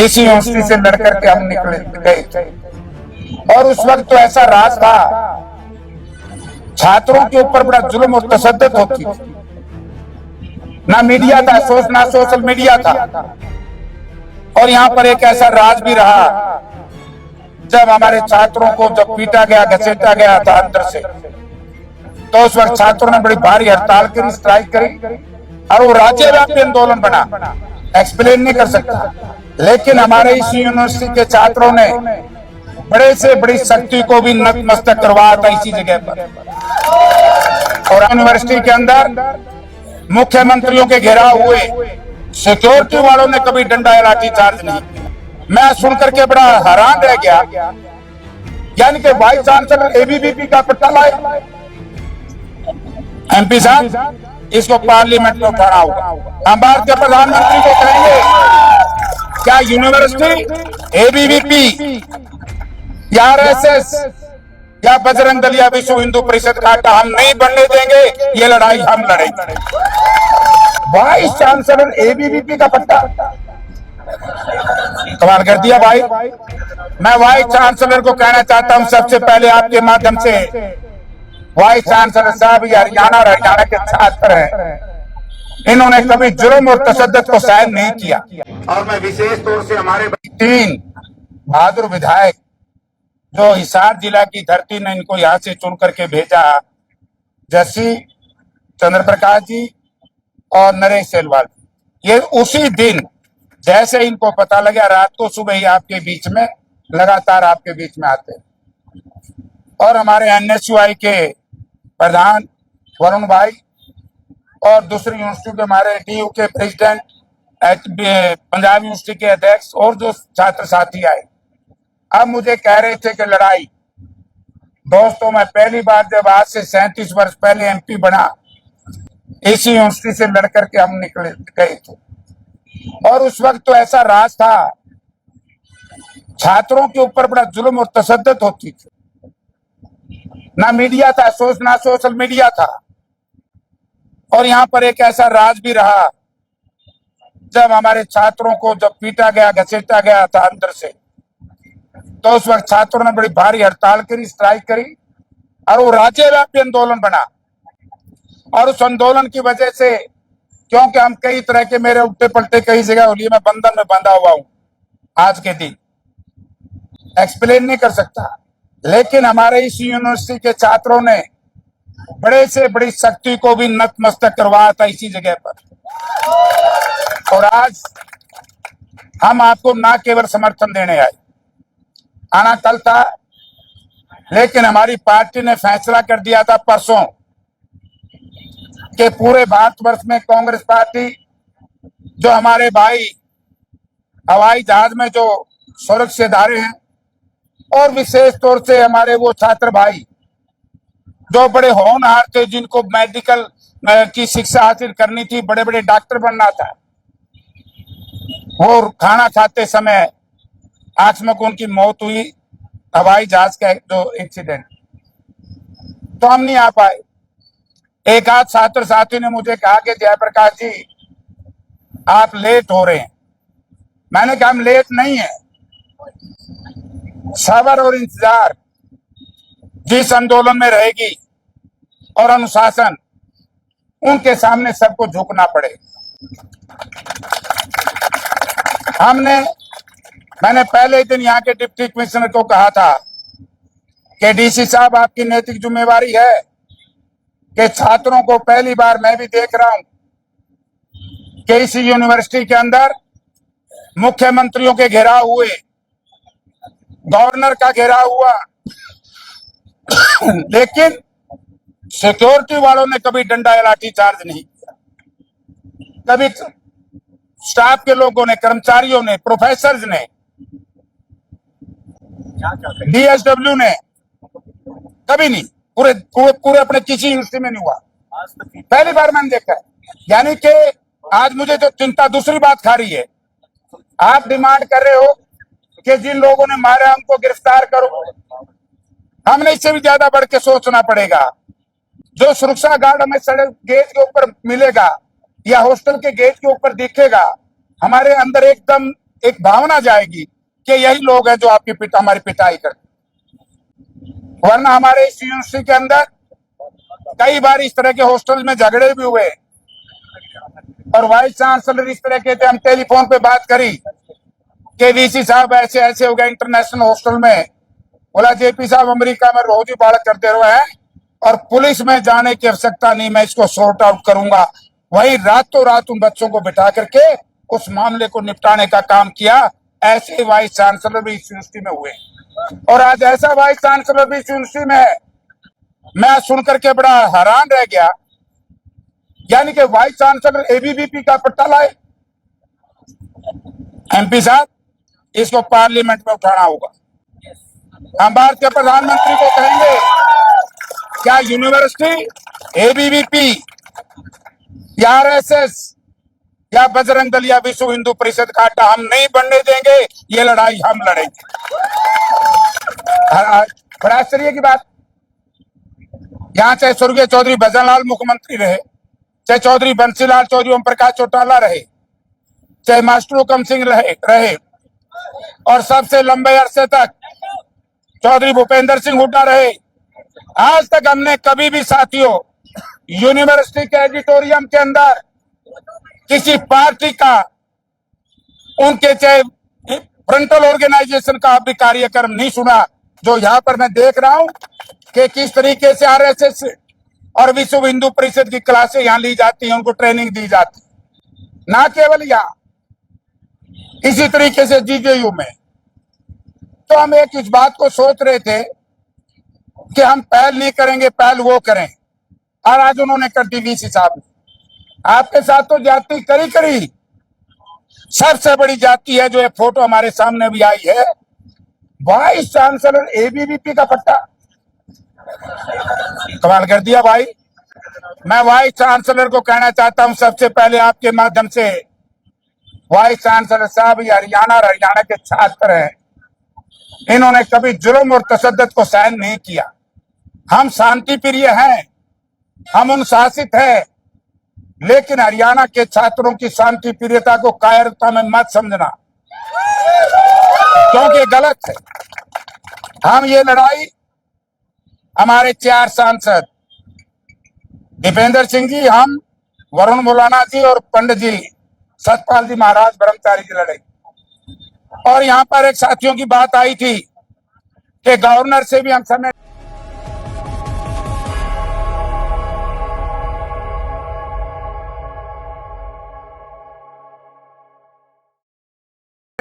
इसी यूनिवर्सिटी से लड़कर के हम निकले गए थे। और उस वक्त तो ऐसा राज था, छात्रों के ऊपर बड़ा जुल्म और तशद्दुद होती थी। ना मीडिया था, ना सोशल मीडिया था। और यहाँ पर एक ऐसा राज भी रहा, जब हमारे छात्रों को जब पीटा गया, घसीटा गया था अंदर से, तो उस वक्त छात्रों ने बड़ी भारी हड़ताल करी, स्ट्राइक करी, और वो राज्यव्यापी आंदोलन बना। एक्सप्लेन नहीं कर सकता, लेकिन हमारे इस यूनिवर्सिटी के छात्रों ने बड़े से बड़ी शक्ति को भी नतमस्तक करवाया था इसी जगह पर। और यूनिवर्सिटी के अंदर मुख्यमंत्रियों के घेराव हुए, सिक्योरिटी वालों ने कभी डंडा या लाठी चार्ज नहीं किया। मैं सुनकर के बड़ा हैरान रह गया, यानी कि वाइस चांसलर एबीवीपी का पट्टा लाए। एमपी साहब, इसको पार्लियामेंट में उठाना होगा। हम भारत के प्रधानमंत्री को कहेंगे, क्या यूनिवर्सिटी, एबीवीपी या आरएसएस या बजरंग दल या विश्व हिंदू परिषद का आटा हम नहीं बनने देंगे। ये लड़ाई हम लड़ेंगे। वाइस चांसलर एबीवीपी का पट्टा, कमाल कर दिया भाई। मैं वाइस चांसलर को कहना चाहता हूं, सबसे पहले आपके माध्यम से, वाइस चांसलर साहब ये हरियाणा और हरियाणा के छात्र हैं, इन्होंने कभी जुर्म और तशद्दुद को सहन नहीं किया। और मैं विशेष तौर से हमारे 3 बहादुर विधायक जो हिसार जिला की धरती ने इनको यहाँ से चुन करके भेजा, जैसी चंद्र प्रकाश जी और नरेश सेलवाल, ये उसी दिन जैसे इनको पता लगा, रात को सुबह ही आपके बीच में, लगातार आपके बीच में आते। और हमारे एनएसयूआई के प्रधान वरुण भाई और दूसरी यूनिवर्सिटी के हमारे डीयू के प्रेसिडेंट, पंजाब यूनिवर्सिटी के अध्यक्ष और जो छात्र साथी आए, अब मुझे कह रहे थे कि लड़ाई। दोस्तों, मैं पहली बार जब आज से 37 वर्ष पहले एमपी बना, इसी यूनिवर्सिटी से लड़कर के हम निकले गए थे। और उस वक्त तो ऐसा राज था, छात्रों के ऊपर बड़ा जुल्म और तशद्दुद होती थी। ना मीडिया था, ना सोशल मीडिया था। और यहाँ पर एक ऐसा राज भी रहा, जब हमारे छात्रों को जब पीटा गया, घसीटा गया था अंदर से, तो उस वक्त छात्रों ने बड़ी भारी हड़ताल करी, स्ट्राइक करी, और वो राज्यव्यापी आंदोलन बना। और उस आंदोलन की वजह से, क्योंकि हम कई तरह के, मेरे उल्टे पलटे कई जगह हो लिए, मैं बंधन में बंधा हुआ हूं आज के दिन, एक्सप्लेन नहीं कर सकता, लेकिन हमारे इस यूनिवर्सिटी के छात्रों ने बड़े से बड़ी शक्ति को भी नतमस्तक करवाया था इसी जगह पर। और आज हम आपको ना केवल समर्थन देने आए, आना कल था, लेकिन हमारी पार्टी ने फैसला कर दिया था परसों कि पूरे भारतवर्ष में कांग्रेस पार्टी, जो हमारे भाई हवाई जहाज में जो सुरक्षाधारी हैं, और विशेष तौर से हमारे वो छात्र भाई जो बड़े होनहार थे, जिनको मेडिकल की शिक्षा हासिल करनी थी, बड़े बड़े डॉक्टर बनना था, वो खाना खाते समय आकस्मिक उनकी मौत हुई, हवाई जहाज का जो इंसिडेंट, तो हम नहीं आ पाए। एक आध छात्र साथी ने मुझे कहा कि जयप्रकाश जी, आप लेट हो रहे हैं। मैंने कहा हम लेट नहीं है, सब्र और इंतजार जिस आंदोलन में रहेगी और अनुशासन, उनके सामने सबको झुकना पड़ेगा। मैंने पहले दिन यहाँ के डिप्टी कमिश्नर को कहा था कि डीसी साहब, आपकी नैतिक जिम्मेवारी है कि छात्रों को, पहली बार मैं भी देख रहा हूं कि इसी यूनिवर्सिटी के अंदर मुख्यमंत्रियों के घेराव हुए, गवर्नर का घेराव हुआ, लेकिन सिक्योरिटी वालों ने कभी डंडा या लाठी चार्ज नहीं किया। कभी स्टाफ के लोगों ने, कर्मचारियों ने, प्रोफेसर्स ने, डीएसडब्ल्यू ने, कभी नहीं। पूरे अपने किसी यूनिवर्सिटी में नहीं हुआ, पहली बार मैंने देखा है। यानी कि आज मुझे जो चिंता दूसरी बात खा रही है, आप डिमांड कर रहे हो कि जिन लोगों ने मारा उनको गिरफ्तार करो। हमने इससे भी ज्यादा बढ़ के सोचना पड़ेगा। जो सुरक्षा गार्ड हमें सड़क गेट के ऊपर मिलेगा या हॉस्टल के गेट के ऊपर दिखेगा, हमारे अंदर एकदम एक भावना जाएगी कि यही लोग हैं जो आपकी हमारी पिटाई करते। वरना हमारे इस यूनिवर्सिटी के अंदर कई बार इस तरह के हॉस्टल में झगड़े भी हुए और वाइस चांसलर इस तरह के थे, हम टेलीफोन पे बात करी कि वीसी साहब ऐसे ऐसे हो गए इंटरनेशनल हॉस्टल में। बोला जेपी साहब अमेरिका में रोज ही बाढ़ करते रहे हैं और पुलिस में जाने की आवश्यकता नहीं, मैं इसको सॉर्ट आउट करूंगा। वही रातों रात उन बच्चों को बिठा करके उस मामले को निपटाने का काम किया। ऐसे वाइस चांसलर भी इस यूनिवर्सिटी में हुए और आज ऐसा वाइस चांसलर भी इस यूनिवर्सिटी में है। मैं सुनकर के बड़ा हैरान रह गया, यानी कि वाइस चांसलर एबीवीपी का पट्टा लाए। एमपी साहब, इसको पार्लियामेंट में उठाना होगा। हम भारत के प्रधानमंत्री को कहेंगे, क्या यूनिवर्सिटी एबीवीपी या आरएसएस या बजरंग दल या विश्व हिंदू परिषद का अड्डा हम नहीं बनने देंगे। ये लड़ाई हम लड़ेंगे। बड़ा आश्चर्य की बात, यहां चाहे स्वर्गीय चौधरी भजनलाल मुख्यमंत्री रहे, चाहे चौधरी बंसीलाल चौधरी ओम प्रकाश चौटाला रहे, चाहे मास्टर हुकम सिंह रहे और सबसे लंबे अरसे तक चौधरी भूपेंद्र सिंह हुड्डा रहे, आज तक हमने कभी भी साथियों यूनिवर्सिटी के एडिटोरियम के अंदर किसी पार्टी का, उनके चाहे फ्रंटल ऑर्गेनाइजेशन का भी कार्यक्रम नहीं सुना। जो यहाँ पर मैं देख रहा हूं कि किस तरीके से आरएसएस और विश्व हिंदू परिषद की क्लासें यहाँ ली जाती हैं, उनको ट्रेनिंग दी जाती, ना केवल यहाँ, इसी तरीके से जीजेयू में। तो हम एक इस बात को सोच रहे थे कि हम पहल नहीं करेंगे, पहल वो करें, और आज उन्होंने कर दी। वीसी साहब आपके साथ तो जाति करी सबसे बड़ी जाति है, जो ये फोटो हमारे सामने भी आई है, वाइस चांसलर एबीवीपी का पट्टा। कमाल कर दिया भाई। मैं वाइस चांसलर को कहना चाहता हूं, सबसे पहले आपके माध्यम से, वाइस चांसलर साहब ये हरियाणा के छात्र हैं, इन्होंने कभी जुल्म और तशद्दुद को सहन नहीं किया। हम शांति प्रिय हैं, हम अनुशासित हैं, लेकिन हरियाणा के छात्रों की शांति प्रियता को कायरता में मत समझना, क्योंकि गलत है। हम ये लड़ाई, हमारे 4 सांसद दीपेंद्र सिंह जी, हम, वरुण मुलाना जी और पंडित जी सतपाल जी महाराज ब्रह्मचारी जी लड़े। और यहाँ पर एक साथियों की बात आई थी कि गवर्नर से भी हम समय